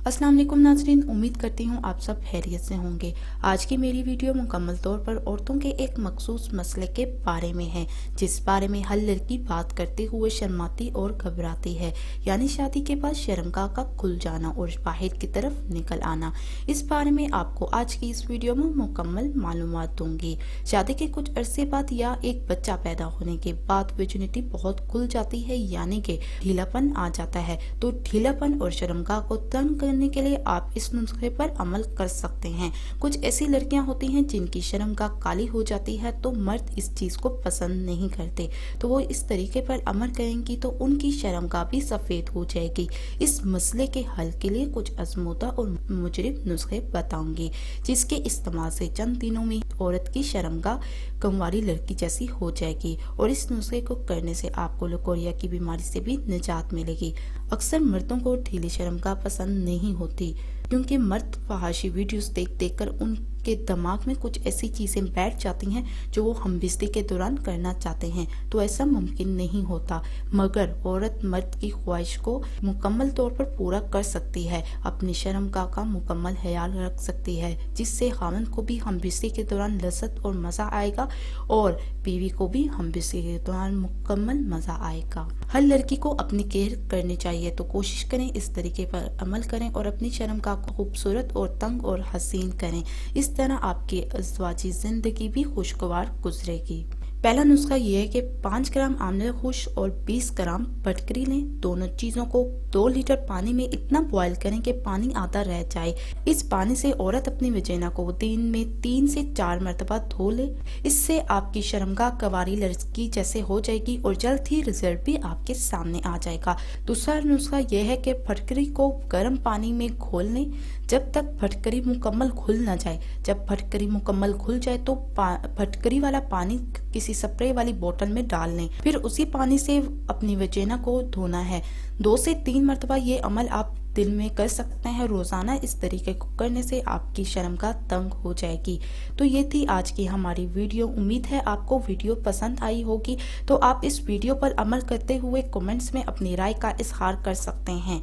अस्सलाम वालेकुम नाज़रीन, उम्मीद करती हूँ आप सब खैरियत से होंगे। आज की मेरी वीडियो मुकम्मल तौर पर औरतों के एक मखसूस मसले के बारे में है, जिस बारे में हर लड़की बात करते हुए शर्माती और घबराती है, यानी शादी के बाद शर्मगाह का खुल जाना और बाहर की तरफ निकल आना। इस बारे में आपको आज की इस वीडियो में मुकम्मल मालूमात दूंगी। शादी के कुछ अरसे बाद या एक बच्चा पैदा होने के बाद वर्जिनिटी बहुत खुल जाती है, यानी कि ढीलापन आ जाता है। तो ढीलापन और शर्मगाह को तंग करने के लिए आप इस नुस्खे पर अमल कर सकते हैं। कुछ ऐसी लड़कियां होती हैं जिनकी शर्मगाह काली हो जाती है, तो मर्द इस चीज को पसंद नहीं करते, तो वो इस तरीके पर अमल करेंगी तो उनकी शर्मगाह भी सफेद हो जाएगी। इस मसले के हल के लिए कुछ आजमूदा और मुजरिब नुस्खे बताऊंगी, जिसके इस्तेमाल से चंद दिनों में औरत की शर्मगाह कंवारी लड़की जैसी हो जाएगी और इस नुस्खे को करने से आपको लकोरिया की बीमारी से भी निजात मिलेगी। अक्सर मर्दों को ढीली शर्मगाह पसंद नहीं होती, क्योंकि मर्द फहाशी वीडियोस देख कर उनके दिमाग में कुछ ऐसी चीजें बैठ जाती हैं जो वो हमबिस्ती के दौरान करना चाहते हैं, तो ऐसा मुमकिन नहीं होता। मगर औरत मर्द की ख्वाहिश को मुकम्मल तौर पर पूरा कर सकती है, अपनी शर्मगाह का मुकम्मल ख्याल रख सकती है, जिससे खामन को भी हमबिस्ती के दौरान लज्जत और मजा आएगा और बीवी को भी हमबिस्ती के दौरान मुकम्मल मजा आएगा। हर लड़की को अपनी केयर करनी चाहिए, तो कोशिश करें इस तरीके पर अमल करें और अपनी शर्मगाह को खूबसूरत और तंग और हसीन करें। इस तरह आपकी अज़वाजी जिंदगी भी खुशगवार गुजरेगी। पहला नुस्खा ये है कि 5 ग्राम आंवला खुश और 20 ग्राम फटकरी लें। दोनों चीजों को 2 लीटर पानी में इतना बॉयल करें कि पानी आधा रह जाए। इस पानी से औरत अपनी वजीना को दिन में 3 से 4 मरतबा धो ले। इससे आपकी शर्मगाह कंवारी लड़की जैसे हो जाएगी और जल्द ही रिजल्ट भी आपके सामने आ जाएगा। दूसरा नुस्खा यह है कि फटकरी को गर्म पानी में घोल लें जब तक फटकरी मुकम्मल घुल न जाए। जब फटकरी मुकम्मल घुल जाए तो फटकरी वाला पानी किसी स्प्रे वाली बोतल में डाल लें, फिर उसी पानी से अपनी वजीना को धोना है। 2 से 3 मरतबा ये अमल आप दिन में कर सकते हैं रोजाना। इस तरीके को करने से आपकी शर्मगाह तंग हो जाएगी। तो ये थी आज की हमारी वीडियो। उम्मीद है आपको वीडियो पसंद आई होगी। तो आप इस वीडियो पर अमल करते हुए कमेंट्स में अपनी राय का इजहार कर सकते हैं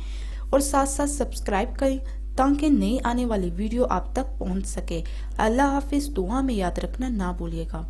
और साथ साथ सब्सक्राइब करें ताकि नई आने वाली वीडियो आप तक पहुंच सके। अल्लाह हाफिज। दुआ में याद रखना ना भूलिएगा।